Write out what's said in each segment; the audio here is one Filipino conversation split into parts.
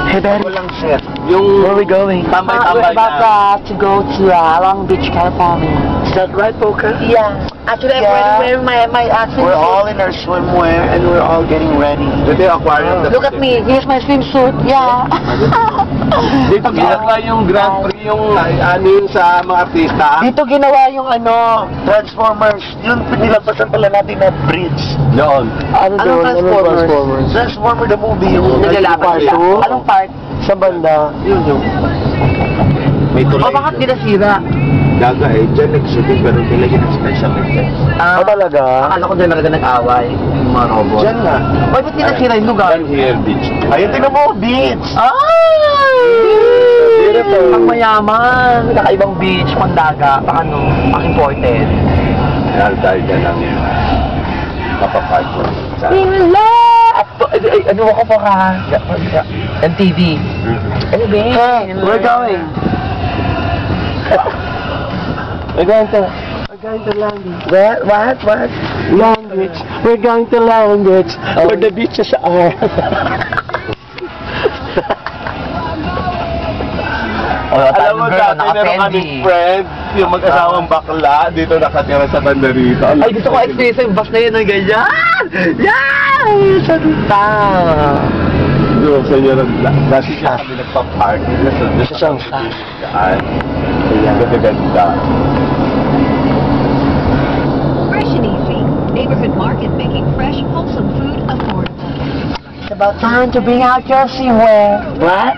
Hey, Daddy. Walang set. Where are we going? Tambay-tambay We're about to go to Long Beach, California. Is that right, Poca? Yeah. Actually, I'm already wearing my outfit. We're all in our swimwear and we're all getting ready. Ito yung aquarium. Look at me. Here's my swimsuit. Yeah. Dito ginagawa yung Grand Prix, yung ano yung sa mga artista. Dito ginawa yung Transformers. Yun pinilampasan pala natin na bridge. Noon. Anong Transformers? Transformer the movie. Yung Naglalaban sila. Anong part? Sa banda. Yun yung... May tulay. O bakit nila Daga eh, dyan nag-shooting pero nilagyan ng special effects. Talaga? Akala ko dyan talaga nag-away. Yung mga robot. Diyan nga. Why ba't nila yung lugar? Dyan here, beach. Ayun, tingnan mo, beach! Ay! Beautiful. Ang mayaman. Kakaibang beach, pandaga. Baka no, imported. Kaya tayo dyan ang mapapark ko. Ano ako pa ka? MTV. Ano ba? Hey, we're going. We're going to Long Beach. What? Long Beach. We're going to Long Beach. Where the beaches are. Alam mo dati meron kaming friend, yung mag-asawang bakla, dito nakatira sa banda rito. Ay, gusto ko experience yung bus na yun ng ganyan! Yan! Salita! Doon sa inyo, dati siya kami nagpa-park. Dito sa saan. Ayan, ganda-ganda. Fresh and easy. Neighborhood market making fresh, wholesome food affordable. It's about time to bring out your swimwear. What?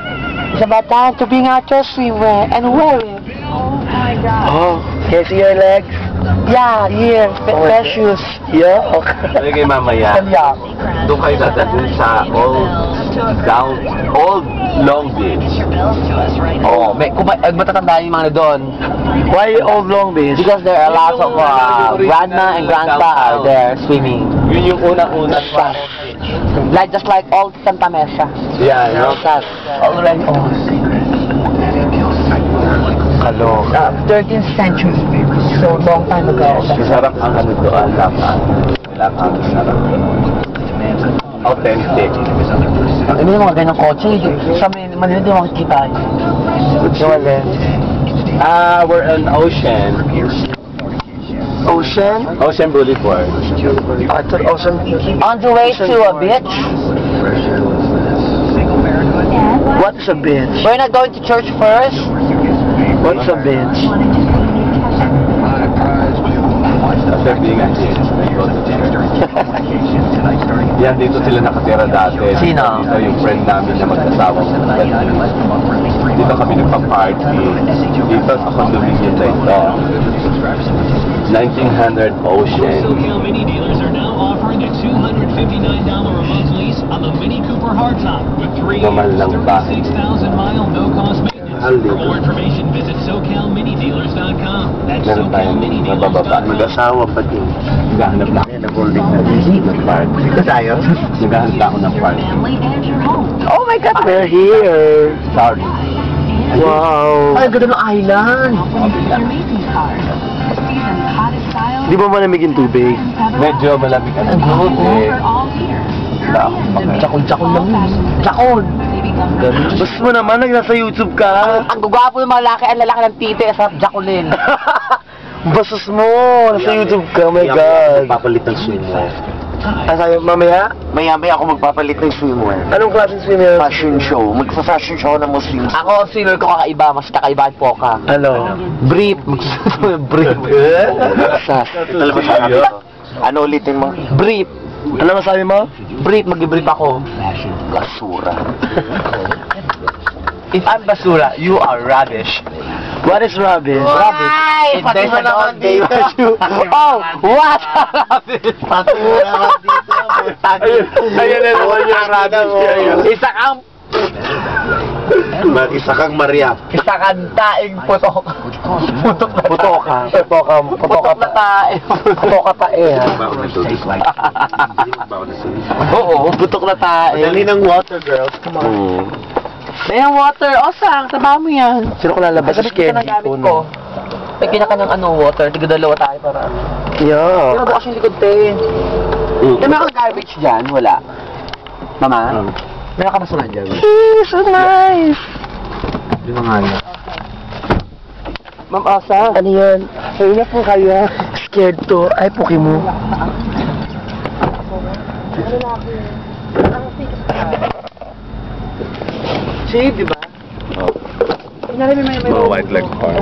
It's about time to bring out your swimwear and wear it. Oh my God. Oh, can you see your legs? Yeah, here. Fresh shoes. Yeah? Okay. Sabi kay mamaya, Yeah. doon kayo dadalhin sa Old Long Beach. Oh, matatanda yung mga doon. Why Old Long Beach? Because there are lots of grandma and grandpa are there swimming. Yun yung unang-unang Just like old Santa Mesa. Yeah, no? Already old. Hello. 13th century. So long time ago. Masarap ang ano doon, laman. Masarap. Authentic. Ano yung mga ganyang kotse? Sa Manila din makikita yun. We're on Ocean. Ocean Boulevard. I thought Ocean. On the way to a beach. What's a beach? We're not going to church first. What's a beach? After being a kid, yan, dito sila nakatira dati. Sino? Dito yung friend namin na mag-asawa. Dito kami nagpa-party. Dito sa condominium na ito. 1900 Ocean. SoCal Mini dealers are now offering a $259 a month lease on the Mini Cooper hardtop with 3 Naman years, lang ba? 36,000-mile no-cost maintenance. Mahal For dito. more information, visit SoCalMiniDealers.com. That's Meron tayong mabababa. SoCalMiniDealers.com. Mag-asawa pa din. Naghahanap na ako ng holding na ng park. Dito tayo? Naghahanap na ako ng park. Family and your home. Oh my God, we're here. Sorry. Wow. Ay, ganda ng island. Your Macy's card. The season's hottest style. Di ba malamig yung tubig? Medyo malamig ang good. tubig. For all year. Tsakol-tsakol lang yun. Tsakol. Basta mo naman, nasa YouTube ka. Ang gugwapo ng mga laki, ang lalaki ng titi, sarap jacolin. Bastos mo, nasa YouTube ka, oh my God. Papalit ng swimwear. Sabi, mamaya? Maya-maya ako magpapalit ng swimwear. Anong klaseng swimwear? Fashion show. Magpa-fashion show ng Muslim. Ako, swimmer ko kakaiba, mas kakaibahan po ka. Ano? Brief. Brief. Sas. Alam mo sabi ko? Ano ulitin mo? Brief. Ano masabi mo? Brief, mag-brief ako. Basura. If I'm basura, you are rubbish. What is rubbish? Rubbish. If Pati there's mo an naman old day, dito. oh, what rubbish? Pati mo naman dito. Ayun na naman yung rubbish. Isa kang Isa kang Maria. Isa kang taing putok. Putok na Putoka. Putok na tae. Putoka tae, ha? Oo, putok na tae. Dali ng water, girls. Come on. Ayan, water. O, sang, taba mo yan. Sino ko lalabas sa Nagamit ko na gamit ko. Lagyan ka ng water. Tiga-dalawa tayo para. Yeah. Pero bukas yung likod, te. May mga garbage dyan, wala. Mama? Meron ka ba sa dyan? So nice! Di ba nga na? Ma'am Asa? Ano yan? Ayun na po kayo. Scared to. Ay, puki mo. Shade, di ba? Mga white leg car.